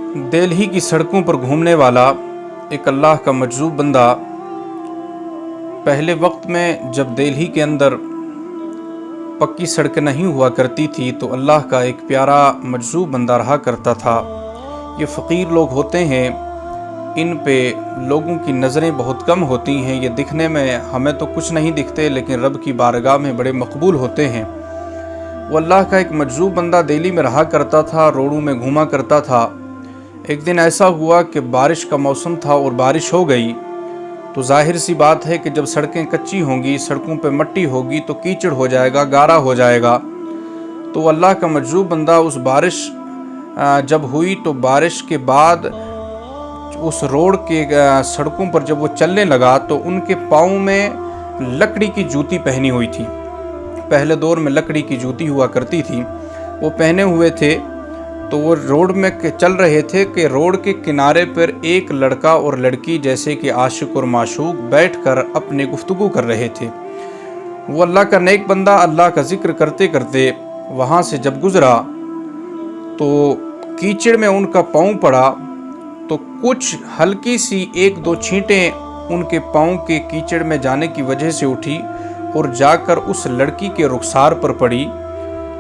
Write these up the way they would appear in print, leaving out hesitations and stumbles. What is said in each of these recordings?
दिल्ली की सड़कों पर घूमने वाला एक अल्लाह का मजज़ूब बंदा पहले वक्त में जब दिल्ली के अंदर पक्की सड़कें नहीं हुआ करती थी तो अल्लाह का एक प्यारा मजज़ूब बंदा रहा करता था। ये फ़कीर लोग होते हैं, इन पे लोगों की नज़रें बहुत कम होती हैं। ये दिखने में हमें तो कुछ नहीं दिखते लेकिन रब की बारगाह में बड़े मकबूल होते हैं। वो अल्लाह का एक मजज़ूब बंदा दिल्ली में रहा करता था, रोडों में घूमा करता था। एक दिन ऐसा हुआ कि बारिश का मौसम था और बारिश हो गई तो जाहिर सी बात है कि जब सड़कें कच्ची होंगी, सड़कों पे मट्टी होगी तो कीचड़ हो जाएगा, गारा हो जाएगा। तो अल्लाह का मजज़ूब बंदा उस बारिश जब हुई तो बारिश के बाद उस रोड के सड़कों पर जब वो चलने लगा तो उनके पाँव में लकड़ी की जूती पहनी हुई थी। पहले दौर में लकड़ी की जूती हुआ करती थी, वो पहने हुए थे। तो वो रोड में चल रहे थे कि रोड के किनारे पर एक लड़का और लड़की जैसे कि आशिक और माशूक बैठकर अपने गुफ्तगू कर रहे थे। वो अल्लाह का नेक बंदा अल्लाह का जिक्र करते करते वहाँ से जब गुज़रा तो कीचड़ में उनका पाँव पड़ा तो कुछ हल्की सी एक दो छींटें उनके पाँव के कीचड़ में जाने की वजह से उठी और जाकर उस लड़की के रुखसार पर पड़ी।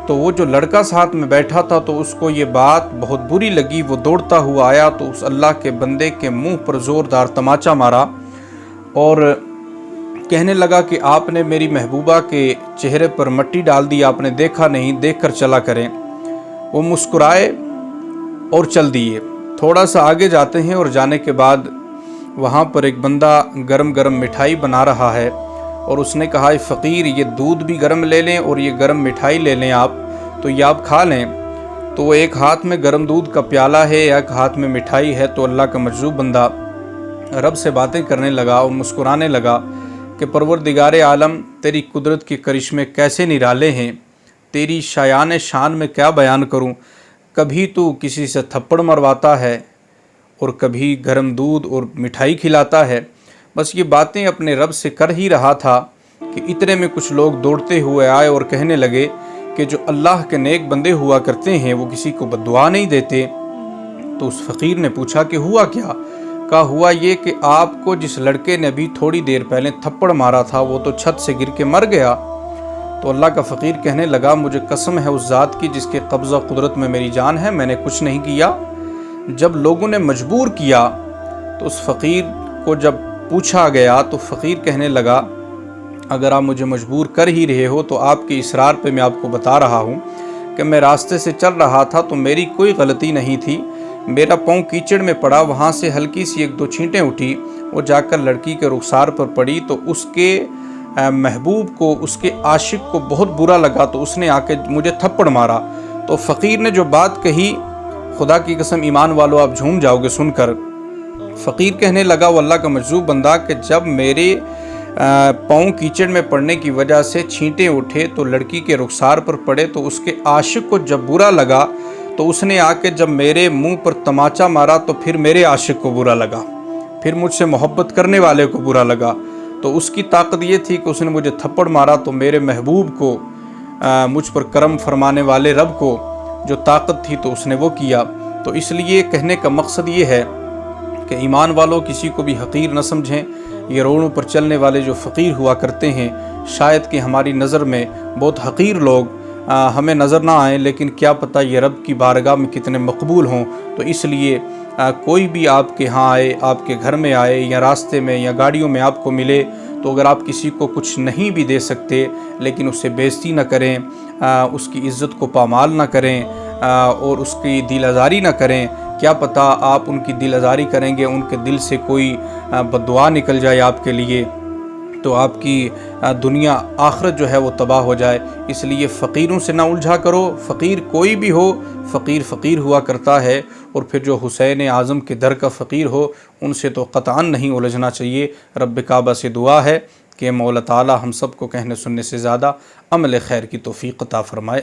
तो वो जो लड़का साथ में बैठा था तो उसको ये बात बहुत बुरी लगी। वो दौड़ता हुआ आया तो उस अल्लाह के बंदे के मुंह पर ज़ोरदार तमाचा मारा और कहने लगा कि आपने मेरी महबूबा के चेहरे पर मट्टी डाल दी, आपने देखा नहीं, देख कर चला करें। वो मुस्कुराए और चल दिए। थोड़ा सा आगे जाते हैं और जाने के बाद वहाँ पर एक बंदा गरम गरम मिठाई बना रहा है और उसने कहा, फ़कीर ये दूध भी गर्म ले लें और ये गर्म मिठाई ले लें आप, तो ये आप खा लें। तो वो एक हाथ में गर्म दूध का प्याला है, एक हाथ में मिठाई है। तो अल्लाह का मजज़ूब बंदा रब से बातें करने लगा और मुस्कुराने लगा कि परवरदिगारे आलम, तेरी कुदरत के करिश्मे कैसे निराले हैं, तेरी शायान शान में क्या बयान करूं। कभी तू किसी से थप्पड़ मरवाता है और कभी गर्म दूध और मिठाई खिलाता है। बस ये बातें अपने रब से कर ही रहा था कि इतने में कुछ लोग दौड़ते हुए आए और कहने लगे कि जो अल्लाह के नेक बंदे हुआ करते हैं वो किसी को बद्दुआ नहीं देते। तो उस फ़कीर ने पूछा कि हुआ क्या? कहा हुआ ये कि आपको जिस लड़के ने अभी थोड़ी देर पहले थप्पड़ मारा था वो तो छत से गिर के मर गया। तो अल्लाह का फ़कीर कहने लगा, मुझे कसम है उस ज़ात की जिसके कब्ज़ा कुदरत में मेरी जान है, मैंने कुछ नहीं किया। जब लोगों ने मजबूर किया तो उस फ़कीर को जब पूछा गया तो फ़कीर कहने लगा, अगर आप मुझे मजबूर कर ही रहे हो तो आपके इसरार पे मैं आपको बता रहा हूँ कि मैं रास्ते से चल रहा था तो मेरी कोई गलती नहीं थी। मेरा पाँव कीचड़ में पड़ा, वहाँ से हल्की सी एक दो छींटें उठी, वो जाकर लड़की के रुखसार पर पड़ी तो उसके महबूब को, उसके आशिक को बहुत बुरा लगा तो उसने आके मुझे थप्पड़ मारा। तो फ़कीर ने जो बात कही, खुदा की कसम ईमान वालों आप झूम जाओगे सुनकर। फ़कीर कहने लगा, वो अल्लाह का मजज़ूब बंदा, कि जब मेरे पाँव कीचड़ में पड़ने की वजह से छींटे उठे तो लड़की के रुखसार पर पड़े तो उसके आशिक को जब बुरा लगा तो उसने आके जब मेरे मुंह पर तमाचा मारा तो फिर मेरे आशिक को बुरा लगा, फिर मुझसे मोहब्बत करने वाले को बुरा लगा। तो उसकी ताकत ये थी कि उसने मुझे थप्पड़ मारा तो मेरे महबूब को, मुझ पर करम फरमाने वाले रब को जो ताकत थी तो उसने वो किया। तो इसलिए कहने का मकसद ये है कि ईमान वालों किसी को भी हकीर न समझें। ये रोडों पर चलने वाले जो फ़कीर हुआ करते हैं, शायद कि हमारी नज़र में बहुत हकीर लोग हमें नज़र ना आएँ, लेकिन क्या पता ये रब की बारगाह में कितने मकबूल हों। तो इसलिए कोई भी आपके यहाँ आए, आपके घर में आए या रास्ते में या गाड़ियों में आपको मिले तो अगर आप किसी को कुछ नहीं भी दे सकते लेकिन उससे बेइज्जती न करें, उसकी इज़्ज़त को पामाल न करें और उसकी दिल आज़ारी न करें। क्या पता आप उनकी दिल आज़ारी करेंगे, उनके दिल से कोई बद्दुआ निकल जाए आपके लिए, तो आपकी दुनिया आखिरत जो है वो तबाह हो जाए। इसलिए फ़कीरों से ना उलझा करो। फ़कीर कोई भी हो, फ़कीर फ़कीर हुआ करता है। और फिर जो हुसैन आज़म के दर का फ़कीर हो उनसे तो क़तआन नहीं उलझना चाहिए। रब काबा से दुआ है कि मौला ताला हम सब को कहने सुनने से ज़्यादा अमल खैर की तौफ़ीक़ अता फ़रमाए।